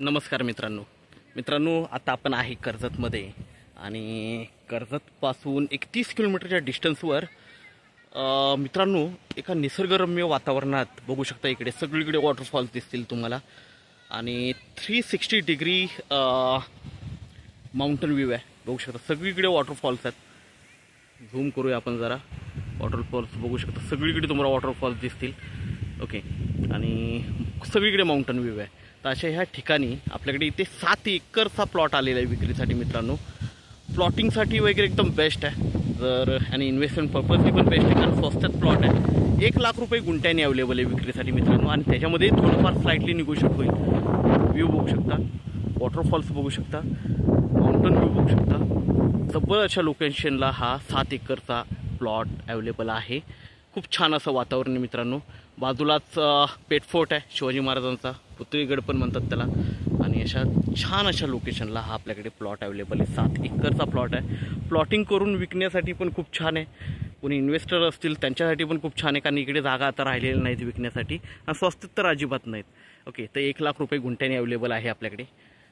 नमस्कार मित्रांनो, आता आपण आहे कर्जतमध्ये आणि कर्जतपासून 31 किलोमीटरच्या डिस्टन्सवर मित्रांनो एका निसर्गरम्य वातावरणात बघू शकता. इकडे सगळीकडे वॉटरफॉल्स दिसतील तुम्हाला आणि 360 डिग्री माउंटन व्ह्यू आहे. बघू शकता सगळीकडे वॉटरफॉल्स आहेत. झूम करूया आपण जरा. वॉटरफॉल्स बघू शकता, सगळीकडे तुम्हाला वॉटरफॉल्स दिसतील. ओके, आणि सगळीकडे माउंटन व्ह्यू आहे. तर अशा ह्या ठिकाणी आपल्याकडे इथे 7 एकरचा प्लॉट आलेला आहे विक्रीसाठी मित्रांनो. प्लॉटिंगसाठी वगैरे एकदम बेस्ट आहे जर, आणि इन्व्हेस्टमेंट पर्पजनी पण बेस्ट आहे कारण स्वस्तात प्लॉट आहे. 1 लाख रुपये गुंठ्याने अवेलेबल आहे विक्रीसाठी मित्रांनो. आणि त्याच्यामध्ये थोडंफार स्लाइटली निगोशिएट होईल. व्ह्यू बघू शकता, वॉटरफॉल्स बघू शकता, माउंटन व्ह्यू बघू शकता. जबर अशा लोकेशनला हा 7 एकरचा प्लॉट अवेलेबल आहे. खूप छान असं वातावरण आहे मित्रांनो. बाजूलाच पेट फोर्ट आहे, शिवाजी महाराजांचा पुतळीगड पण म्हणतात त्याला. आणि अशा छान अशा लोकेशनला हा आपल्याकडे प्लॉट अवेलेबल आहे. 7 एकरचा प्लॉट आहे. प्लॉटिंग करून विकण्यासाठी पण खूप छान आहे. कोणी इन्व्हेस्टर असतील त्यांच्यासाठी पण खूप छान आहे कारण इकडे जागा आता राहिलेल्या नाहीत विकण्यासाठी आणि स्वस्त तर अजिबात नाहीत. ओके, तर 1 लाख रुपये गुंठ्याने अवेलेबल आहे आपल्याकडे,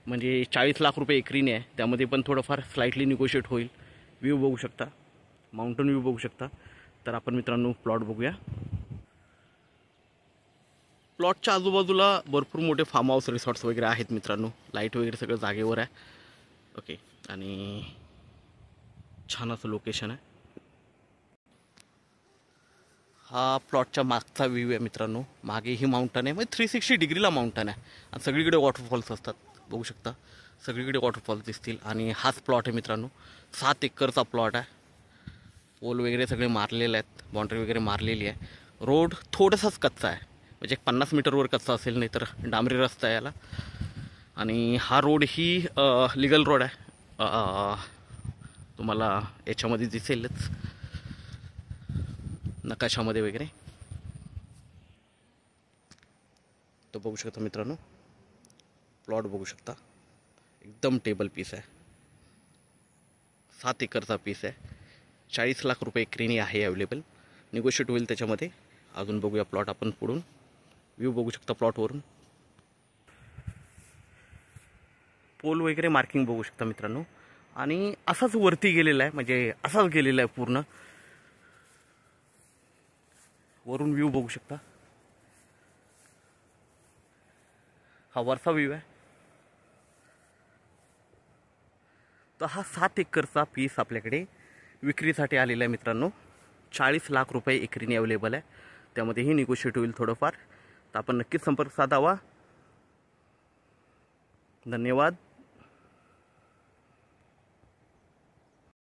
म्हणजे 40 लाख रुपये एकरीने आहे. त्यामध्ये पण थोडंफार स्लाइटली निगोशिएट होईल. व्ह्यू बघू शकता, माउंटन व्ह्यू बघू शकता. तर आपण मित्रांनो प्लॉट बघूया. प्लॉटच्या आजूबाजूला भरपूर मोठे फार्म हाऊस रिसॉर्ट्स वगैरे आहेत मित्रांनो. लाईट वगैरे सगळं जागेवर आहे. ओके, आणि छान असं लोकेशन आहे. हा प्लॉटच्या मागचा व्ह्यू आहे मित्रांनो. मागे ही माउंटन आहे, म्हणजे 360 डिग्रीला माउंटन आहे आणि सगळीकडे वॉटरफॉल्स असतात. बघू शकता सगळीकडे वॉटरफॉल्स दिसतील. आणि हाच प्लॉट आहे मित्रांनो. 7 एकरचा प्लॉट आहे. पोल वगैरे सगळे मारलेले आहेत, बाउंड्री वगैरे मारलेली आहे. रोड थोडासाच कच्चा आहे, म्हणजे 50 मीटरवर कच्चा असेल, नाही तर डांबरी रस्ता आहे याला. आणि हा रोड ही लिगल रोड आहे. तुम्हाला याच्यामध्ये दिसेलच नकाशामध्ये वगैरे. तो बघू शकता मित्रांनो, प्लॉट बघू शकता. एकदम टेबल पीस आहे. 7 एकरचा पीस आहे. 40 लाख रुपये एकरीने आहे अवेलेबल. निगोशिएट होईल त्याच्यामध्ये. अजून बघूया प्लॉट आपण पुढून. व्ह्यू बघू शकता प्लॉटवरून. पोल वगैरे मार्किंग बघू शकता मित्रांनो. आणि असाच वरती गेलेला आहे, म्हणजे असाच गेलेला आहे पूर्ण. वरून व्ह्यू बघू शकता. हा वरचा व्ह्यू आहे. तर हा 7 एकरचा पीस आपल्याकडे विक्रीसाठी आलेला आहे मित्रांनो. 40 लाख रुपये एकरीने अवेलेबल आहे. त्यामध्येही निगोशिएट होईल थोडंफार. तर आपण नक्कीच संपर्क साधावा. धन्यवाद.